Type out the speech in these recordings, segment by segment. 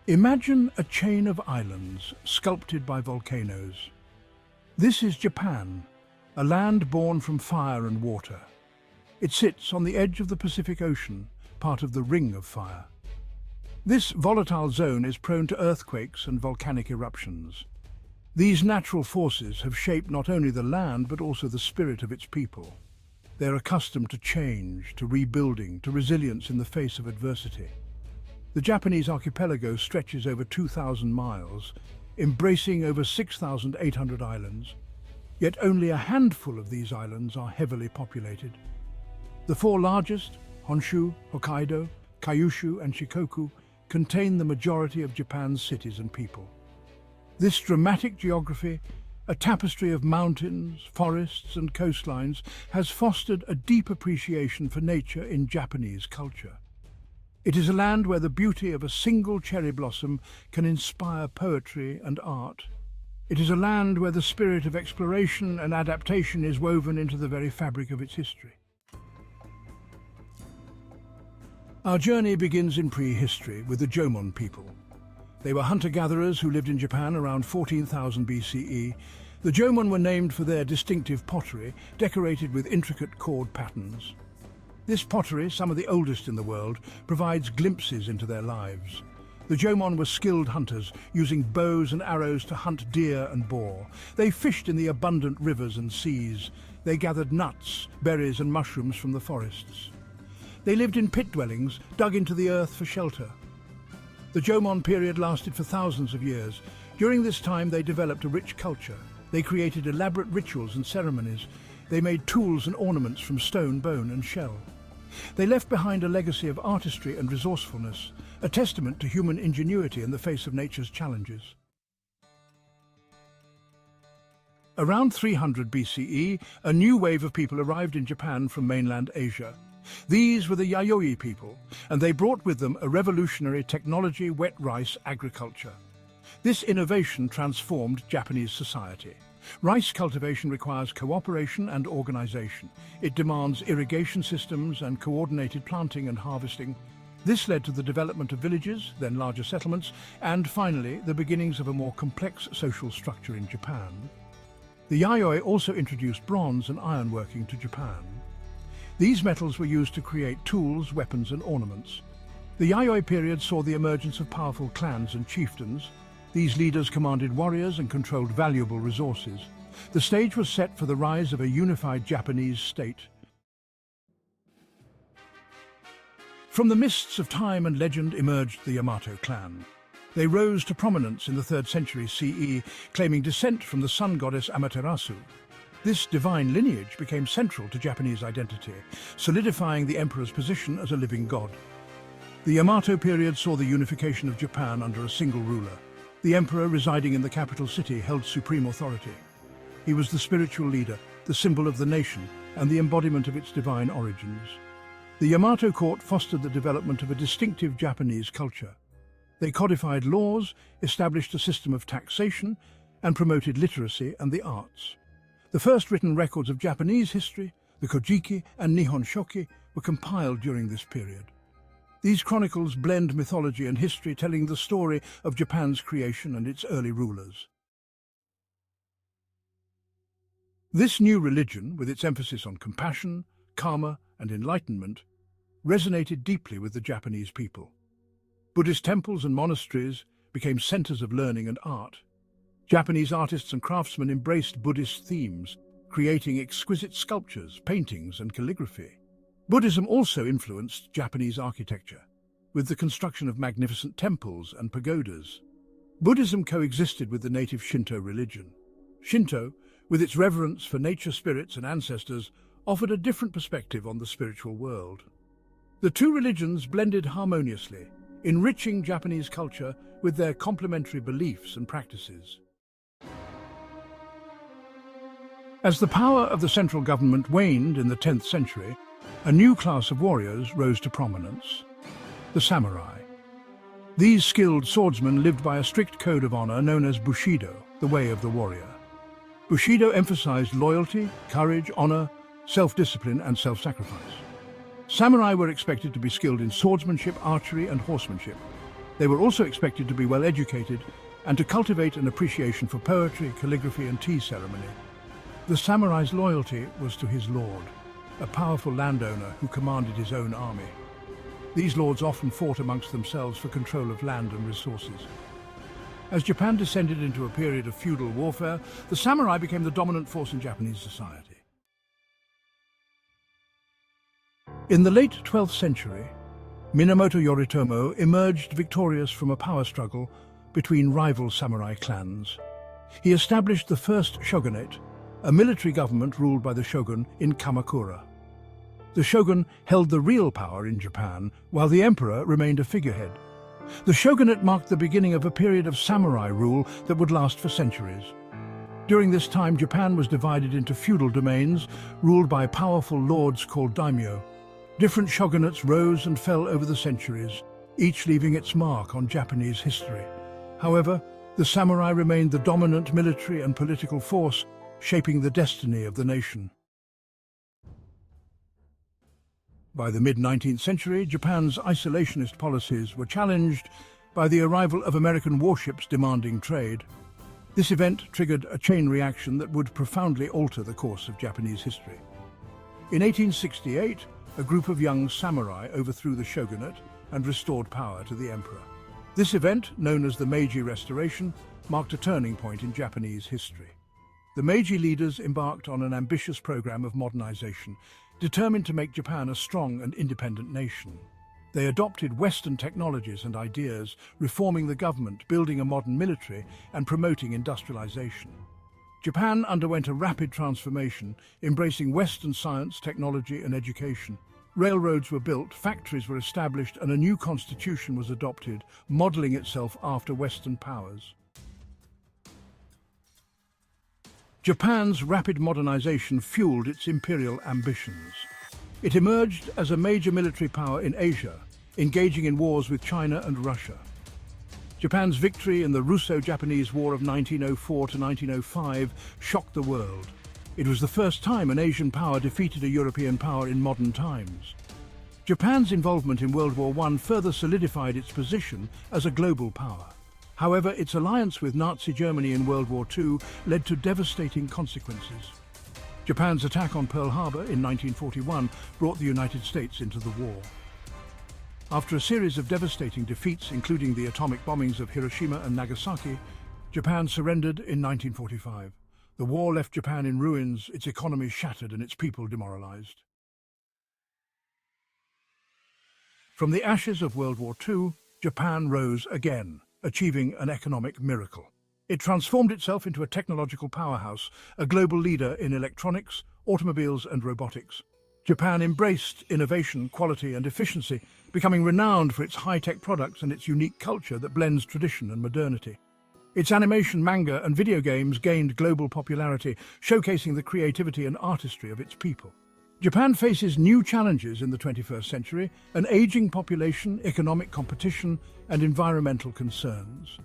Imagine a chain of islands sculpted by volcanoes. This is Japan, a land born from fire and water. It sits on the edge of the Pacific Ocean, part of the Ring of Fire. This volatile zone is prone to earthquakes and volcanic eruptions. These natural forces have shaped not only the land but also the spirit of its people. They are accustomed to change, to rebuilding, to resilience in the face of adversity. The Japanese archipelago stretches over 2,000 miles, embracing over 6,800 islands, yet only a handful of these islands are heavily populated. The four largest, Honshu, Hokkaido, Kyushu and Shikoku, contain the majority of Japan's cities and people. This dramatic geography, a tapestry of mountains, forests and coastlines, has fostered a deep appreciation for nature in Japanese culture. It is a land where the beauty of a single cherry blossom can inspire poetry and art. It is a land where the spirit of exploration and adaptation is woven into the very fabric of its history. Our journey begins in prehistory with the Jomon people. They were hunter-gatherers who lived in Japan around 14,000 BCE. The Jomon were named for their distinctive pottery, decorated with intricate cord patterns. This pottery, some of the oldest in the world, provides glimpses into their lives. The Jomon were skilled hunters, using bows and arrows to hunt deer and boar. They fished in the abundant rivers and seas. They gathered nuts, berries and mushrooms from the forests. They lived in pit dwellings, dug into the earth for shelter. The Jomon period lasted for thousands of years. During this time, they developed a rich culture. They created elaborate rituals and ceremonies. They made tools and ornaments from stone, bone and shell. They left behind a legacy of artistry and resourcefulness, a testament to human ingenuity in the face of nature's challenges. Around 300 BCE, a new wave of people arrived in Japan from mainland Asia. These were the Yayoi people, and they brought with them a revolutionary technology, wet rice agriculture. This innovation transformed Japanese society. Rice cultivation requires cooperation and organization. It demands irrigation systems and coordinated planting and harvesting. This led to the development of villages, then larger settlements, and finally, the beginnings of a more complex social structure in Japan. The Yayoi also introduced bronze and ironworking to Japan. These metals were used to create tools, weapons and ornaments. The Yayoi period saw the emergence of powerful clans and chieftains. These leaders commanded warriors and controlled valuable resources. The stage was set for the rise of a unified Japanese state. From the mists of time and legend emerged the Yamato clan. They rose to prominence in the 3rd century CE, claiming descent from the sun goddess Amaterasu. This divine lineage became central to Japanese identity, solidifying the emperor's position as a living god. The Yamato period saw the unification of Japan under a single ruler. The emperor, residing in the capital city, held supreme authority. He was the spiritual leader, the symbol of the nation, and the embodiment of its divine origins. The Yamato court fostered the development of a distinctive Japanese culture. They codified laws, established a system of taxation, and promoted literacy and the arts. The first written records of Japanese history, the Kojiki and Nihon Shoki, were compiled during this period. These chronicles blend mythology and history, telling the story of Japan's creation and its early rulers. This new religion, with its emphasis on compassion, karma, and enlightenment, resonated deeply with the Japanese people. Buddhist temples and monasteries became centers of learning and art. Japanese artists and craftsmen embraced Buddhist themes, creating exquisite sculptures, paintings, and calligraphy. Buddhism also influenced Japanese architecture, with the construction of magnificent temples and pagodas. Buddhism coexisted with the native Shinto religion. Shinto, with its reverence for nature spirits and ancestors, offered a different perspective on the spiritual world. The two religions blended harmoniously, enriching Japanese culture with their complementary beliefs and practices. As the power of the central government waned in the 10th century, a new class of warriors rose to prominence: the samurai. These skilled swordsmen lived by a strict code of honor known as Bushido, the way of the warrior. Bushido emphasized loyalty, courage, honor, self-discipline, and self-sacrifice. Samurai were expected to be skilled in swordsmanship, archery, and horsemanship. They were also expected to be well educated and to cultivate an appreciation for poetry, calligraphy, and tea ceremony. The samurai's loyalty was to his lord, a powerful landowner who commanded his own army. These lords often fought amongst themselves for control of land and resources. As Japan descended into a period of feudal warfare, the samurai became the dominant force in Japanese society. In the late 12th century, Minamoto Yoritomo emerged victorious from a power struggle between rival samurai clans. He established the first shogunate, a military government ruled by the shogun in Kamakura. The shogun held the real power in Japan, while the emperor remained a figurehead. The shogunate marked the beginning of a period of samurai rule that would last for centuries. During this time, Japan was divided into feudal domains, ruled by powerful lords called daimyo. Different shogunates rose and fell over the centuries, each leaving its mark on Japanese history. However, the samurai remained the dominant military and political force, shaping the destiny of the nation. By the mid-19th century, Japan's isolationist policies were challenged by the arrival of American warships demanding trade. This event triggered a chain reaction that would profoundly alter the course of Japanese history. In 1868, a group of young samurai overthrew the shogunate and restored power to the emperor. This event, known as the Meiji Restoration, marked a turning point in Japanese history. The Meiji leaders embarked on an ambitious program of modernization, determined to make Japan a strong and independent nation. They adopted Western technologies and ideas, reforming the government, building a modern military, and promoting industrialization. Japan underwent a rapid transformation, embracing Western science, technology, and education. Railroads were built, factories were established, and a new constitution was adopted, modeling itself after Western powers. Japan's rapid modernization fueled its imperial ambitions. It emerged as a major military power in Asia, engaging in wars with China and Russia. Japan's victory in the Russo-Japanese War of 1904 to 1905 shocked the world. It was the first time an Asian power defeated a European power in modern times. Japan's involvement in World War I further solidified its position as a global power. However, its alliance with Nazi Germany in World War II led to devastating consequences. Japan's attack on Pearl Harbor in 1941 brought the United States into the war. After a series of devastating defeats, including the atomic bombings of Hiroshima and Nagasaki, Japan surrendered in 1945. The war left Japan in ruins, its economy shattered and its people demoralized. From the ashes of World War II, Japan rose again, achieving an economic miracle. It transformed itself into a technological powerhouse, a global leader in electronics, automobiles, and robotics. Japan embraced innovation, quality, and efficiency, becoming renowned for its high-tech products and its unique culture that blends tradition and modernity. Its animation, manga, and video games gained global popularity, showcasing the creativity and artistry of its people. Japan faces new challenges in the 21st century: an aging population, economic competition, and environmental concerns.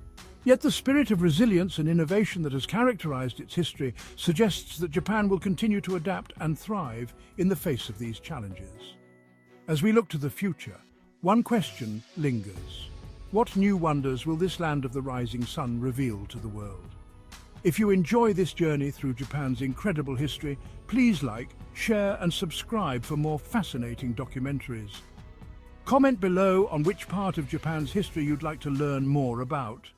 Yet the spirit of resilience and innovation that has characterized its history suggests that Japan will continue to adapt and thrive in the face of these challenges. As we look to the future, one question lingers. What new wonders will this land of the rising sun reveal to the world? If you enjoy this journey through Japan's incredible history, please like, share, and subscribe for more fascinating documentaries. Comment below on which part of Japan's history you'd like to learn more about.